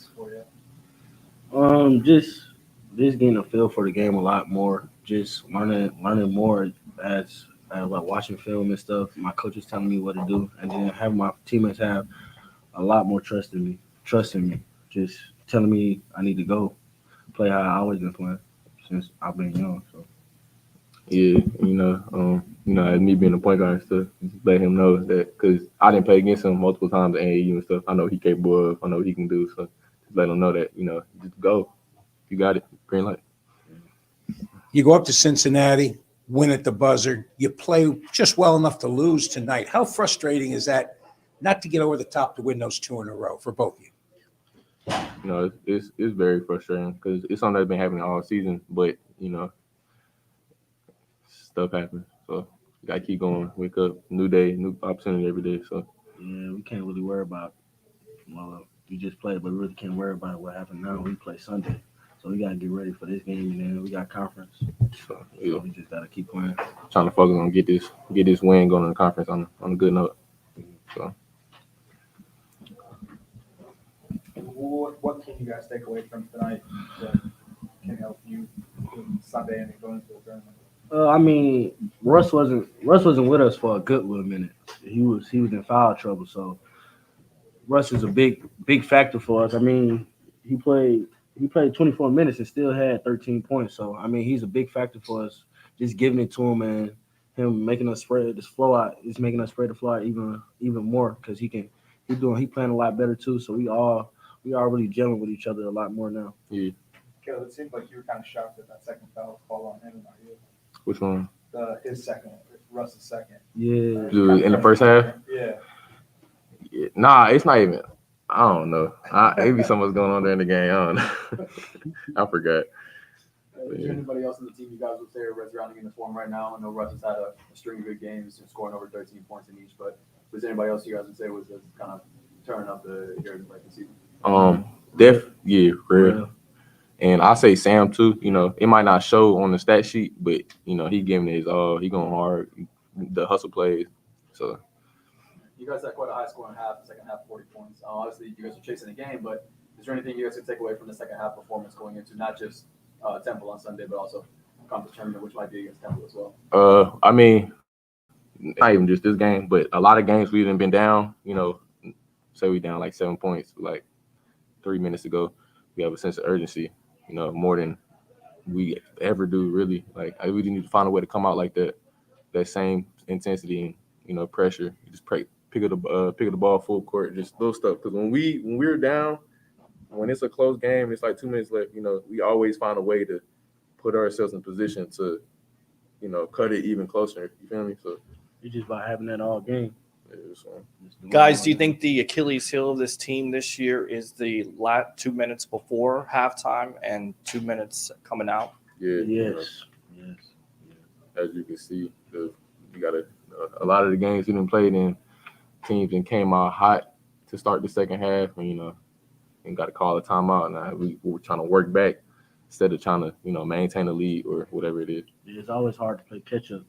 Memphis for you? Just getting a feel for the game a lot more. Just learning more as like watching film and stuff. My coach is telling me what to do, and then having my teammates have a lot more trust in me. Just telling me I need to go play how I always been playing since I've been young. So Yeah, as me being a point guard and stuff, just let him know that because I didn't play against him multiple times at AAU and stuff. I know he capable of. I know what he can do. So just let him know that just go. You got it. Green light. You go up to Cincinnati, win at the buzzer. You play just well enough to lose tonight. How frustrating is that not to get over the top to win those two in a row for both of you? It's very frustrating because it's something that's been happening all season. But stuff happens. So you gotta keep going. Wake up, new day, new opportunity every day. So yeah, we can't really worry about. Well, we just played, but we really can't worry about what happened now. We play Sunday, so we gotta get ready for this game, and then we got conference. so So we just gotta keep playing. trying to focus on get this win going to the conference on a good note. So What can you guys take away from tonight that can help you Sunday and then go into the tournament? I mean, Russ wasn't with us for a good little minute. He was in foul trouble, so Russ is a big factor for us. I mean, he played 24 minutes and still had 13 points. So I mean, he's a big factor for us. Just giving it to him and him making us spread this flow out is making us spread the flow out even more because he playing a lot better too. So we all really gelling with each other a lot more now. yeah, Caleb, it seemed like you were kind of shocked at that second foul call on him. Are you? which one? His second, Russ's second. Yeah. In the first half? Yeah. Yeah. Nah, it's not even. I don't know. Maybe something's going on there in the game. I don't know. I forgot. Is there anybody else on the team you guys would say are rounding into form right now? I know Russ has had a string of good games and scoring over 13 points in each, but was there anybody else you guys would say was kind of turning up the here in the season? Yeah, real. And I say Sam too. It might not show on the stat sheet, but he giving it his all. He going hard. The hustle plays. So You guys had quite a high scoring half, the second half 40 points. Obviously, you guys are chasing the game, but is there anything you guys could take away from the second half performance going into not just Temple on Sunday, but also conference tournament, which might be against Temple as well? I mean, not even just this game, but a lot of games we've been down. Say we down like 7 points, like 3 minutes ago. We have a sense of urgency. More than we ever do, really. Like I really need to find a way to come out like that same intensity and pressure. You just pick up the ball full court, just those stuff. Because when we're down, when it's a close game, it's like 2 minutes left. We always find a way to put ourselves in position to, cut it even closer. You feel me? So It's just about having that all game. Guys, do you think the Achilles heel of this team this year is the last 2 minutes before halftime and 2 minutes coming out? Yeah. Yes. As you can see, you got a lot of the games we didn't play in, teams and came out hot to start the second half, and got to call a timeout. Now we were trying to work back instead of trying to maintain a lead or whatever it is. It's always hard to play catch up.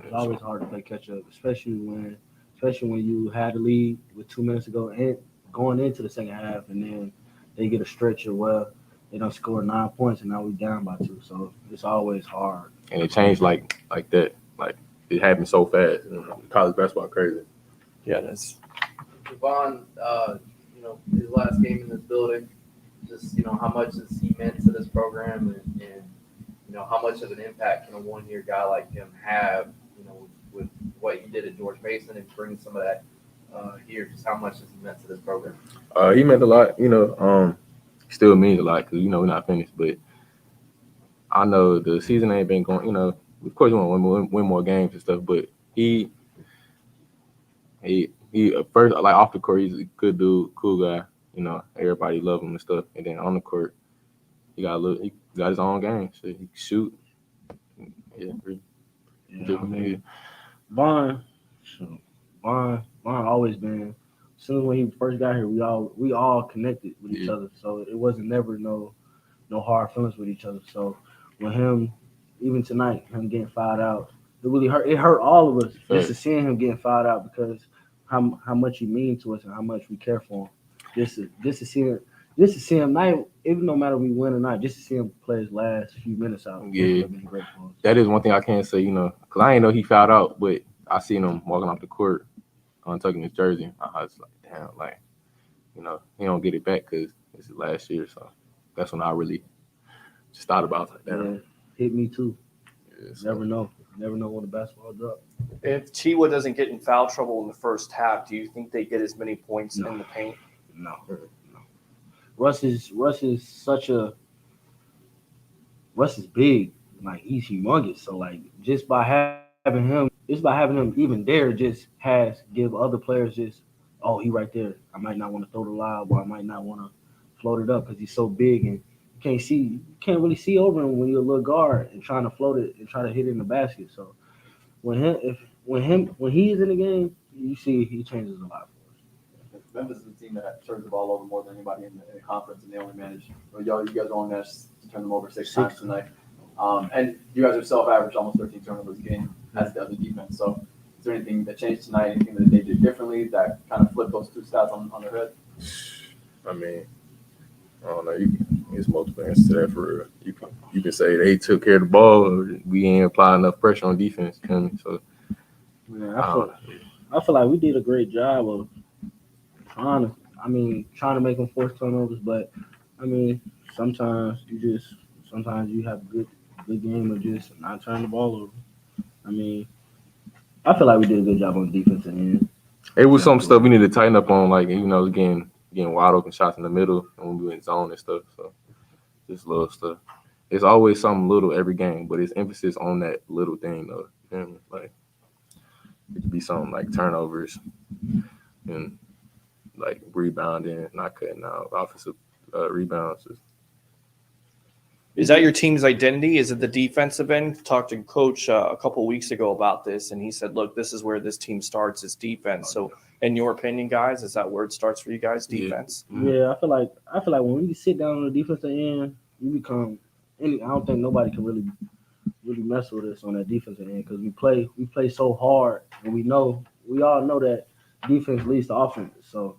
It's always hard to play catch up, especially when you had the lead with 2 minutes ago and going into the second half, and then they get a stretch of they don't score 9 points and now we down by 2. So it's always hard. And it changed like that. Like it happened so fast. College basketball crazy. Yeah, it is. Javon, his last game in this building, just, how much has he meant to this program and how much of an impact can a one-year guy like him have, with what he did at George Mason and bring some of that here? Just how much has he meant to this program? He meant a lot, still means a lot because, we're not finished. But I know the season ain't been going, of course you want to win more games and stuff, but he first, like off the court, he's a good dude, cool guy. Everybody love him and stuff. And then on the court, he got his own game. So he can shoot. Yeah, Vaughn always been. As soon as when he first got here, we all connected with each other. So it wasn't never no hard feelings with each other. So with him, even tonight, him getting fouled out, it really hurt. It hurt all of us just to seeing him getting fouled out because how much he means to us and how much we care for him. Just to see just to see him, not even no matter we win or not, just to see him play his last few minutes out. Yeah. would have been great for us. That is one thing I can't say, because I didn't know he fouled out, but I seen him walking off the court, untucking his jersey. I was like, damn, he don't get it back because it's his last year. So that's when I really just thought about it. Like, Yeah, hit me too. Yeah, so- Never know when the basketball drop. If Tua doesn't get in foul trouble in the first half, do you think they get as many points No. in the paint? No. Russ is big, like he's humongous. So like just by having him even there, just give other players just, oh, he right there. I might not want to throw the lob, or I might not want to float it up because he's so big and you can't really see over him when you're a little guard and trying to float it and try to hit it in the basket. So when he's in the game, you see he changes a lot. Memphis is a team that turns the ball over more than anybody in the conference, and they only managed. You guys only managed to turn them over six times tonight. And you guys yourself averaged almost 13 turnovers a game as the other defense. So, is there anything that changed tonight? Anything that they did differently that kind of flipped those two stats on their head? I mean, I don't know. There's multiple answers to that for real. You can say they took care of the ball, or we ain't apply enough pressure on defense. You know what I mean? So I feel like we did a great job of trying to make them force turnovers, but I mean, sometimes you have a good game of just not turning the ball over. I mean, I feel like we did a good job on the defensive end. it was some stuff we need to tighten up on, like getting wide open shots in the middle and when we were in zone and stuff. So just little stuff. It's always something little every game, but it's emphasis on that little thing though. You know what I mean? Like it could be something like turnovers and like rebounding, not cutting out offensive rebounds. Is that your team's identity? Is it the defensive end? Talked to Coach a couple of weeks ago about this, and he said, look, this is where this team starts, is defense. So in your opinion, guys, is that where it starts for you guys, defense? Yeah, I feel like when you sit down on the defensive end, you become I don't think nobody can really mess with us on that defensive end because we play so hard, and we all know that defense leads to offense. So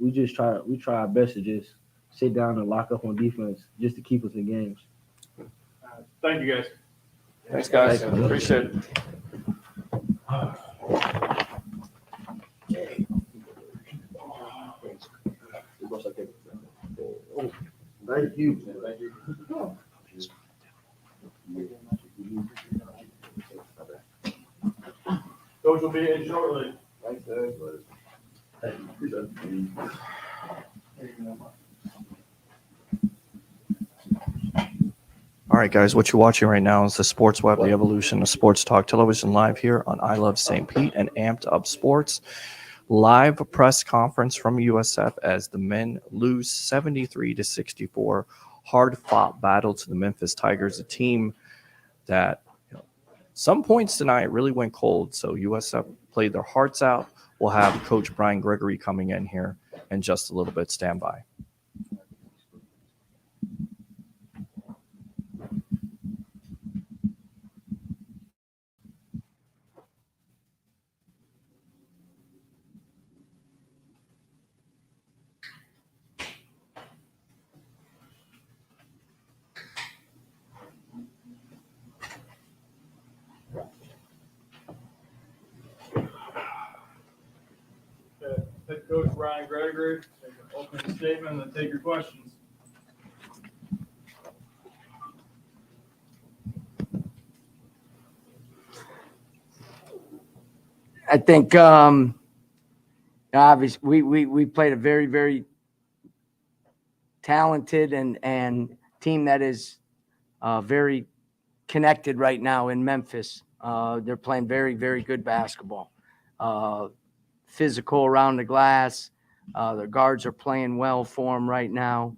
we try our best to just sit down and lock up on defense just to keep us in games. Thank you, guys. Thanks, guys. Appreciate it. Thank you. Thank you. Coach will be in shortly. Thanks, All right, guys, what you're watching right now is the Sports Web, the evolution of sports talk television, live here on I Love St. Pete and Amped Up Sports. Live press conference from USF as the men lose 73-64. Hard-fought battle to the Memphis Tigers, a team that some points tonight really went cold. So USF played their hearts out. We'll have Coach Brian Gregory coming in here in just a little bit. Stand by. Head Coach Brian Gregory, take an opening statement and then take your questions. I think obviously we played a very, very talented and team that is very connected right now in Memphis. They're playing very, very good basketball. Physical around the glass. Their guards are playing well for them right now.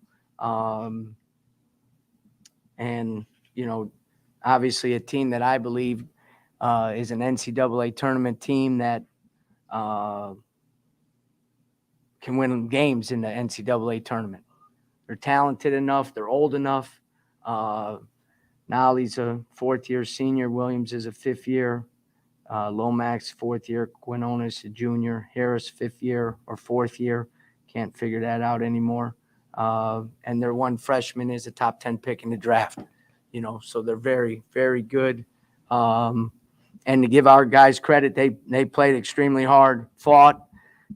And, obviously a team that I believe is an NCAA tournament team that can win games in the NCAA tournament. They're talented enough. They're old enough. Nolly's a fourth-year senior. Williams is a fifth-year. Lomax, fourth year. Quinones, a junior. Harris, fifth year or fourth year. Can't figure that out anymore. And their one freshman is a top 10 pick in the draft, so they're very, very good. And to give our guys credit, they played extremely hard, fought,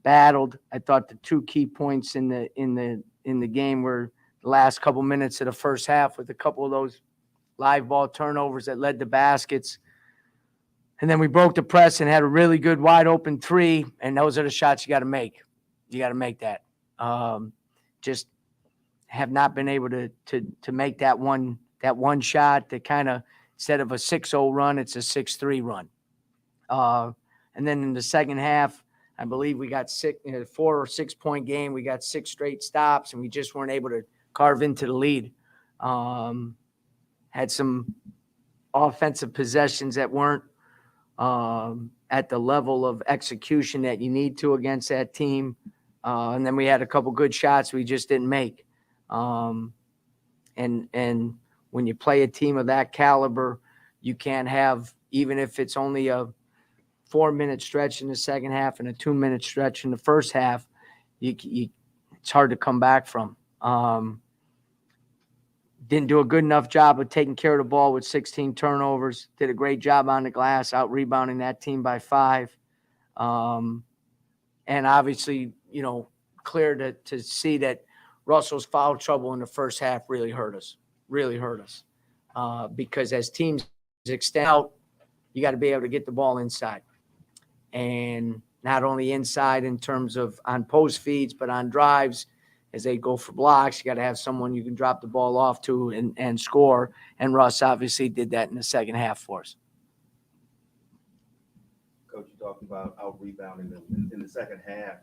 battled. I thought the two key points in the game were the last couple minutes of the first half with a couple of those live ball turnovers that led to baskets. And then we broke the press and had a really good wide open three. And those are the shots you got to make. You got to make that. Just have not been able to make that one shot that kind of, instead of a 6-0 run, it's a 6-3 run. And then in the second half, I believe we got 4 or 6 point game. We got 6 straight stops, and we just weren't able to carve into the lead. Had some offensive possessions that weren't at the level of execution that you need to against that team. And then we had a couple good shots we just didn't make. And when you play a team of that caliber, you can't have, even if it's only a 4-minute stretch in the second half and a 2-minute stretch in the first half, it's hard to come back from. Didn't do a good enough job of taking care of the ball with 16 turnovers. Did a great job on the glass, out rebounding that team by 5. And obviously, clear to see that Russell's foul trouble in the first half really hurt us. Because as teams extend out, you got to be able to get the ball inside. And not only inside in terms of on post feeds, but on drives as they go for blocks. You got to have someone you can drop the ball off to and score. And Russ obviously did that in the second half for us. Coach, you talked about out-rebounding them. In the second half,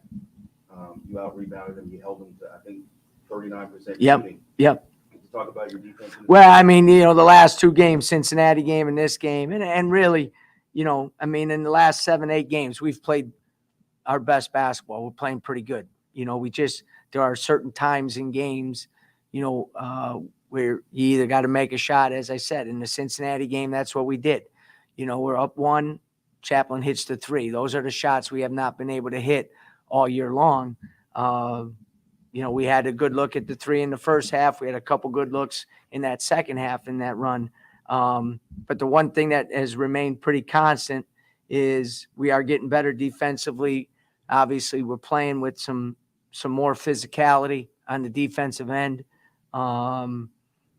you out-rebounded them. You held them to, I think, 39% shooting. Yep. Could you talk about your defense? Well, I mean, the last 2 games, Cincinnati game and this game, and really, in the last 7-8 games, we've played our best basketball. We're playing pretty good. There are certain times in games, where you either got to make a shot. As I said, in the Cincinnati game, that's what we did. We're up 1, Chaplin hits the 3. Those are the shots we have not been able to hit all year long. We had a good look at the 3 in the first half. We had a couple good looks in that second half in that run. But the one thing that has remained pretty constant is we are getting better defensively. Obviously, we're playing with some more physicality on the defensive end.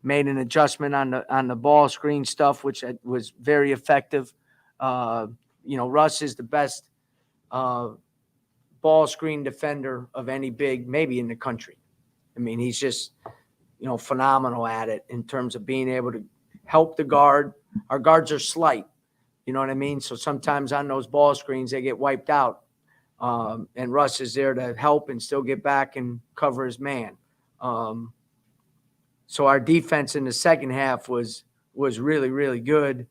Made an adjustment on the ball screen stuff, which was very effective. Russ is the best ball screen defender of any big, maybe in the country. I mean, he's just, phenomenal at it in terms of being able to help the guard. Our guards are slight, you know what I mean? So sometimes on those ball screens, they get wiped out. And Russ is there to help and still get back and cover his man. So our defense in the second half was really, really good.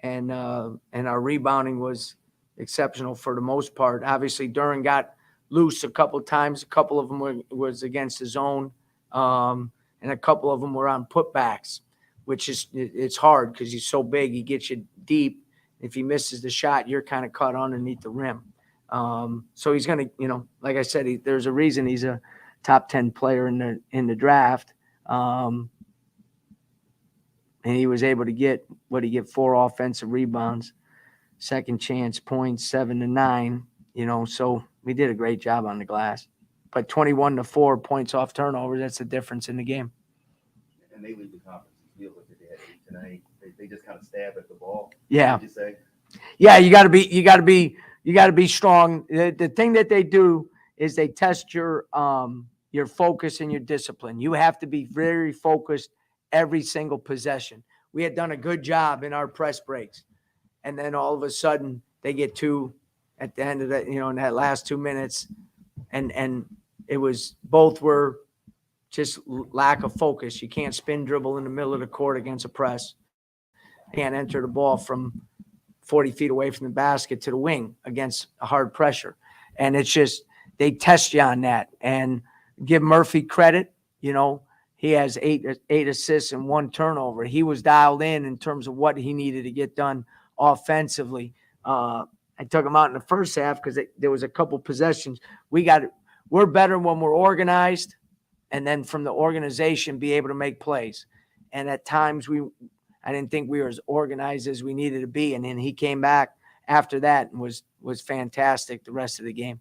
And our rebounding was exceptional for the most part. Obviously, Duran got loose a couple of times. A couple of them was against his zone. And a couple of them were on putbacks, which it's hard because he's so big. He gets you deep. If he misses the shot, you're kind of caught underneath the rim. So he's going to, like I said, there's a reason he's a top 10 player in the draft. And he was able to get 4 offensive rebounds, second chance points, 7 to 9, so we did a great job on the glass. But 21 to 4 points off turnovers, that's the difference in the game. And they lead the conference. You look at they had 8 tonight. They just kind of stab at the ball. Yeah. What did you say? Yeah, you got to be strong. The thing that they do is they test your focus and your discipline. You have to be very focused every single possession. We had done a good job in our press breaks, and then all of a sudden they get 2 at the end of that, in that last 2 minutes, and it was both were just lack of focus. You can't spin dribble in the middle of the court against a press. You can't enter the ball from 40 feet away from the basket to the wing against a hard pressure. And it's just, they test you on that. And give Murphy credit, he has 8 assists and 1 turnover. He was dialed in terms of what he needed to get done offensively. I took him out in the first half because there was a couple possessions. We're better when we're organized and then from the organization be able to make plays. And at times I didn't think we were as organized as we needed to be. And then he came back after that and was fantastic the rest of the game.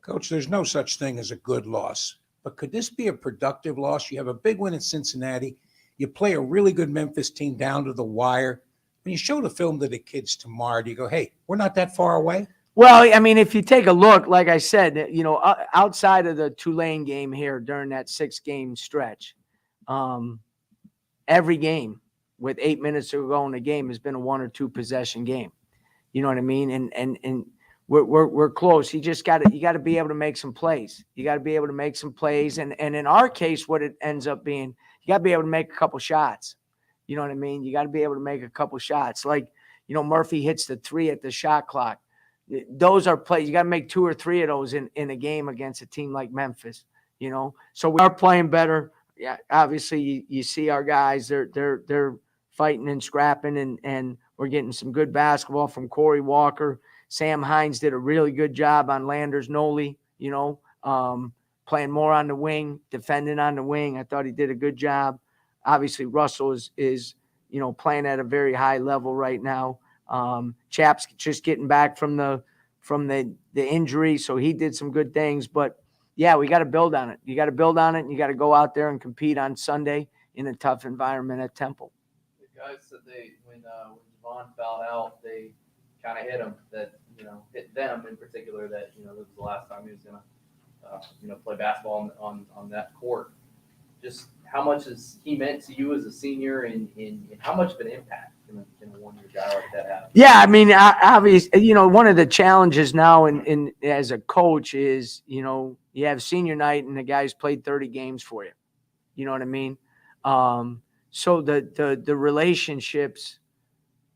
Coach, there's no such thing as a good loss, but could this be a productive loss? You have a big win in Cincinnati. You play a really good Memphis team down to the wire. When you show the film to the kids tomorrow, do you go, hey, we're not that far away? Well, I mean, if you take a look, like I said, you know, outside of the Tulane game here during that 6-game stretch, every game with 8 minutes to go in the game has been a 1 or 2 possession game. You know what I mean? And we're close. You got to be able to make some plays. You got to be able to make some plays. And in our case, what it ends up being, you got to be able to make a couple shots. You know what I mean? You got to be able to make a couple shots. Like, you know, Murphy hits the 3 at the shot clock. Those are plays. You got to make 2 or 3 of those in a game against a team like Memphis, you know? So we are playing better. Yeah, obviously you see our guys, they're fighting and scrapping, and we're getting some good basketball from Corey Walker. Sam Hines did a really good job on Landers Noli, you know, playing more on the wing, defending on the wing. I thought he did a good job. Obviously Russell is you know, playing at a very high level right now. Chap's just getting back from the injury, so he did some good things. But yeah, we got to build on it. You got to build on it, and you got to go out there and compete on Sunday in a tough environment at Temple. The guys said when Javon fouled out, they kind of hit him. That, you know, hit them in particular. That, you know, this was the last time he was gonna you know, play basketball on that court. Just how much has he meant to you as a senior, and how much of an impact can a one-year guy like that have? Yeah, I mean, obviously, you know, one of the challenges now in as a coach is, you know, you have senior night and the guy's played 30 games for you. You know what I mean? So the relationships,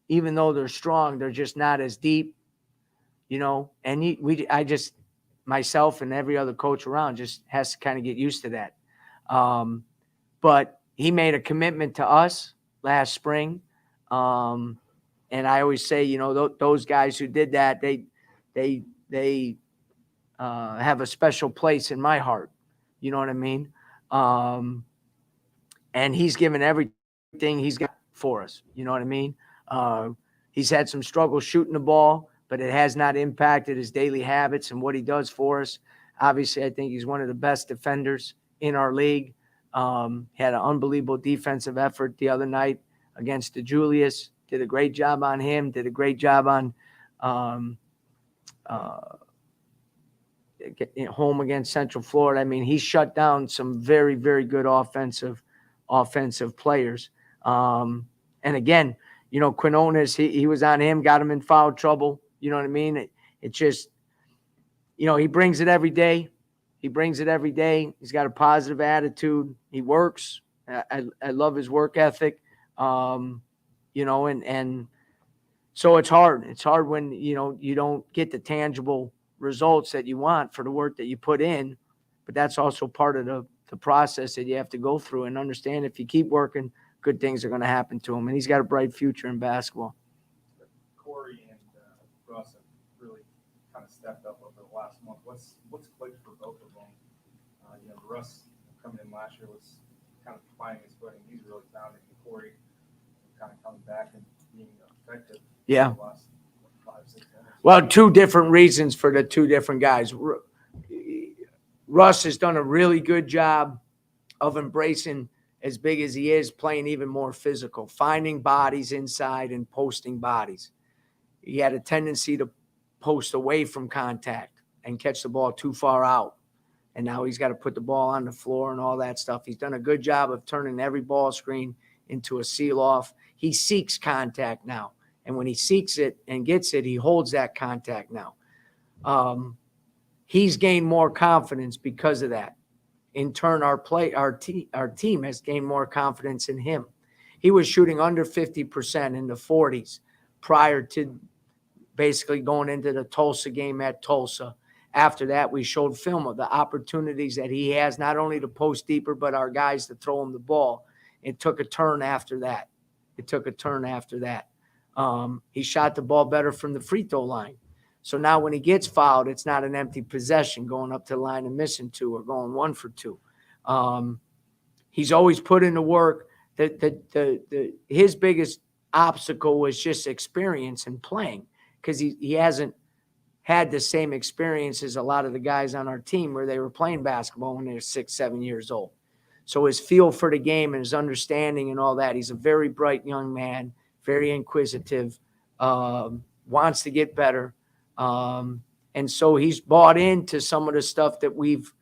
even though they're strong, they're just not as deep, you know. And myself and every other coach around just has to kind of get used to that. But he made a commitment to us last spring. And I always say, you know, those guys who did that, they have a special place in my heart. You know what I mean? And he's given everything he's got for us. You know what I mean? He's had some struggles shooting the ball, but it has not impacted his daily habits and what he does for us. Obviously, I think he's one of the best defenders in our league. Had an unbelievable defensive effort the other night against DeJulius. Did a great job on him. Did a great job on home against Central Florida. I mean, he shut down some very, very good offensive players. And again, you know, Quinones, he was on him, got him in foul trouble. You know what I mean? It just, you know, he brings it every day. He brings it every day. He's got a positive attitude. He works. I love his work ethic. You know, and so it's hard. It's hard when, you know, you don't get the tangible results that you want for the work that you put in, but that's also part of the process that you have to go through and understand. If you keep working, good things are going to happen to him, and he's got a bright future in basketball. Corey and Russ have really kind of stepped up over the last month. What's clicked for both of them? You know, Russ coming in last year was kind of finding his footing. He's really found it. And Corey kind of coming back and being effective. Yeah. In the last 5-6 minutes. Well, 2 different reasons for the 2 different guys. Russ has done a really good job of embracing, as big as he is, playing even more physical, finding bodies inside and posting bodies. He had a tendency to post away from contact and catch the ball too far out. And now he's got to put the ball on the floor and all that stuff. He's done a good job of turning every ball screen into a seal-off. He seeks contact now. And when he seeks it and gets it, he holds that contact now. He's gained more confidence because of that. In turn, our team has gained more confidence in him. He was shooting under 50% in the 40s prior to basically going into the Tulsa game at Tulsa. After that, we showed film of the opportunities that he has, not only to post deeper, but our guys to throw him the ball. It took a turn after that. He shot the ball better from the free throw line. So now when he gets fouled, it's not an empty possession going up to the line and missing 2 or going 1 for 2. He's always put in the work. His biggest obstacle was just experience and playing, because he hasn't had the same experience as a lot of the guys on our team where they were playing basketball when they were 6, 7 years old. So his feel for the game and his understanding and all that, he's a very bright young man, very inquisitive, wants to get better. And so he's bought into some of the stuff that we've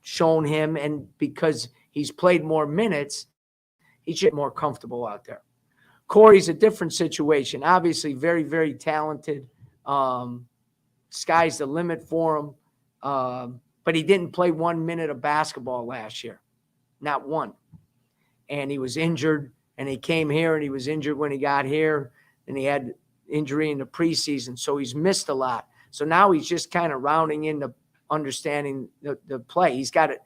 shown him. And because he's played more minutes, he's just more comfortable out there. Corey's a different situation. Obviously, very, very talented. Sky's the limit for him. But he didn't play 1 minute of basketball last year. Not one. And he was injured, and he came here, and he was injured when he got here, and he had injury in the preseason. So he's missed a lot. So now he's just kind of rounding into understanding the play. He's got a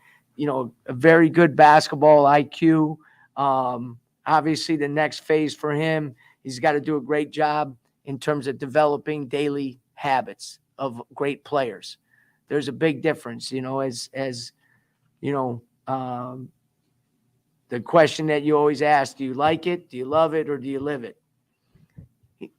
very good basketball IQ. Obviously, the next phase for him, he's got to do a great job in terms of developing daily habits of great players. There's a big difference, as the question that you always ask, do you like it, do you love it, or do you live it?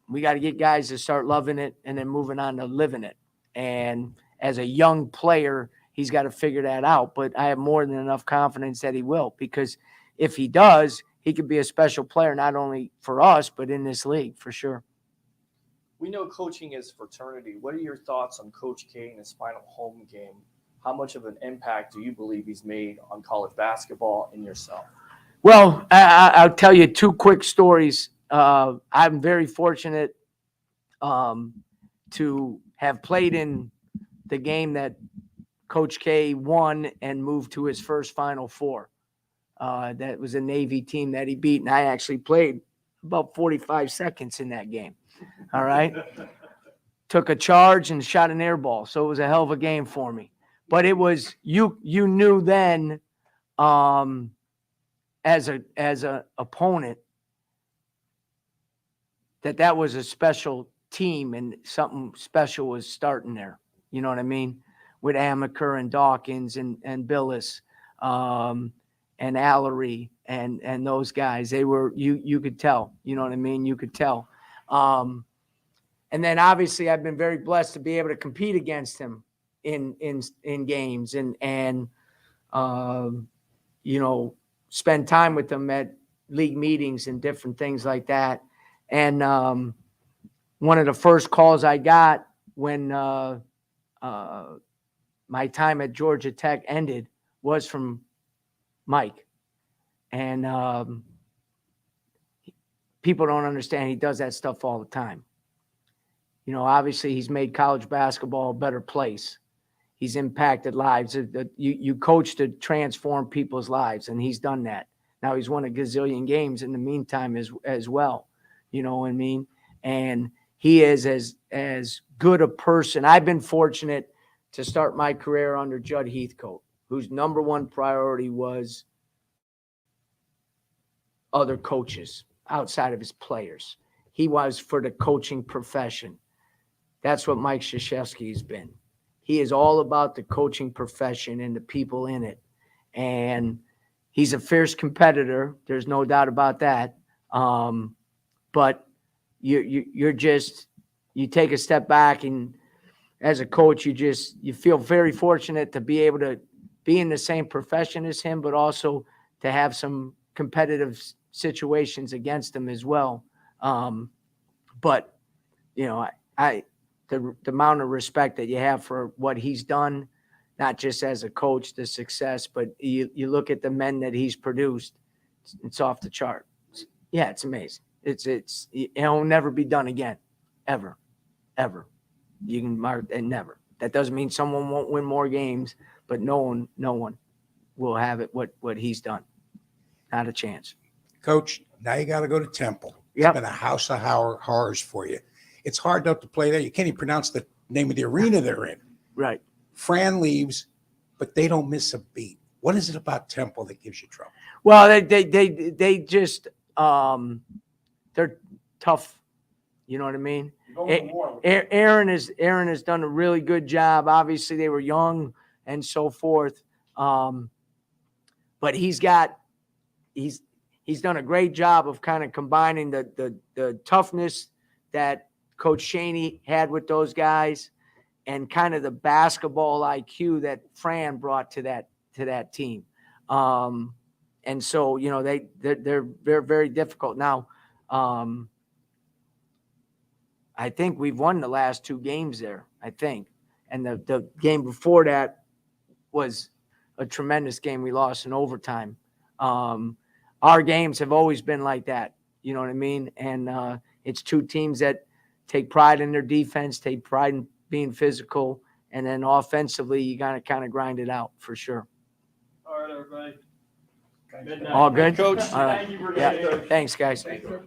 We got to get guys to start loving it and then moving on to living it. And as a young player, he's got to figure that out. But I have more than enough confidence that he will, because if he does, he could be a special player, not only for us, but in this league for sure. We know coaching is fraternity. What are your thoughts on Coach K and his final home game? How much of an impact do you believe he's made on college basketball and yourself? Well, I'll tell you 2 quick stories. I'm very fortunate to have played in the game that Coach K won and moved to his first Final Four. That was a Navy team that he beat, and I actually played about 45 seconds in that game. All right. Took a charge and shot an air ball, so it was a hell of a game for me. But it was you knew then, as a opponent, that was a special team and something special was starting there. You know what I mean? With Amaker and Dawkins and Billis, and Allery and those guys. They were, you could tell, you know what I mean? You could tell. And then obviously I've been very blessed to be able to compete against him in games and spend time with them at league meetings and different things like that. And one of the first calls I got when my time at Georgia Tech ended was from Mike. And people don't understand he does that stuff all the time. Obviously he's made college basketball a better place. He's impacted lives. You coach to transform people's lives, and he's done that. Now he's won a gazillion games in the meantime as well. You know what I mean? And he is as good a person. I've been fortunate to start my career under Judd Heathcote, whose number one priority was other coaches outside of his players. He was for the coaching profession. That's what Mike Krzyzewski's been. He is all about the coaching profession and the people in it. And he's a fierce competitor. There's no doubt about that. But you take a step back, and as a coach, you feel very fortunate to be able to be in the same profession as him, but also to have some competitive situations against him as well. But the amount of respect that you have for what he's done, not just as a coach, the success, but you look at the men that he's produced, it's off the chart. Yeah, it's amazing. It'll never be done again, ever. You can mark it, never. That doesn't mean someone won't win more games, but no one will have it what he's done. Not a chance. Coach, now you got to go to Temple. Yep. It's been a house of horrors for you. It's hard not to play there. You can't even pronounce the name of the arena they're in. Right. Fran leaves, but they don't miss a beat. What is it about Temple that gives you trouble? Well, they just they're tough. You know what I mean? Aaron has done a really good job. Obviously, they were young and so forth. but he's done a great job of kind of combining the toughness that Coach Shaney had with those guys and kind of the basketball IQ that Fran brought to that team. And so, you know, they're very, very difficult. Now, I think we've won the last 2 games there, I think. And the game before that was a tremendous game. We lost in overtime. Our games have always been like that. You know what I mean? And it's 2 teams that take pride in their defense, take pride in being physical, and then offensively, you got to kind of grind it out for sure. All right, everybody. Good night. All good? Coach. All right. Thank you for Yeah. today. Thanks, guys. Thank you.